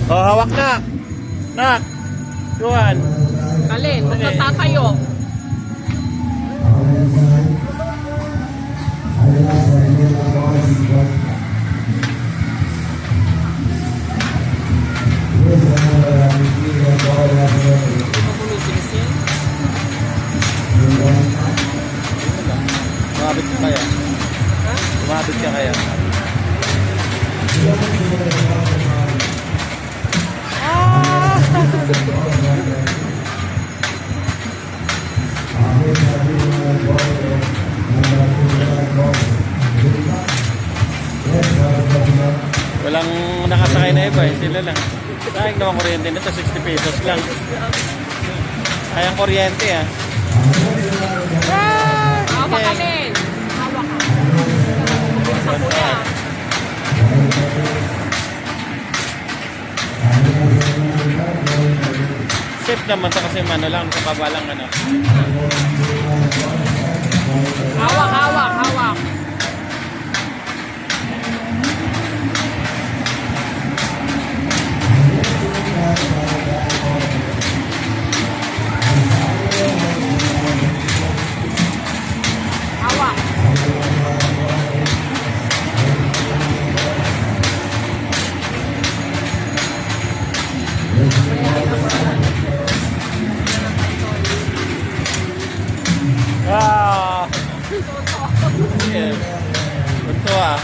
Oh, hawak na. Nak. Juan. Alin, magtatayo. Lumapit ka kaya? Lumapit ka kaya? Walang nakasakay na iba eh, sila lang. Sayang naman kuryente nito, 60 pesos lang. Sayang kuryente ah. Hawak ka din. Hawak ka. Sa kuya. Safe naman to kasi ano lang, sa baba lang ano. Hawak, hawak, hawak. Hawak. Ah! Yeah. Betul ah.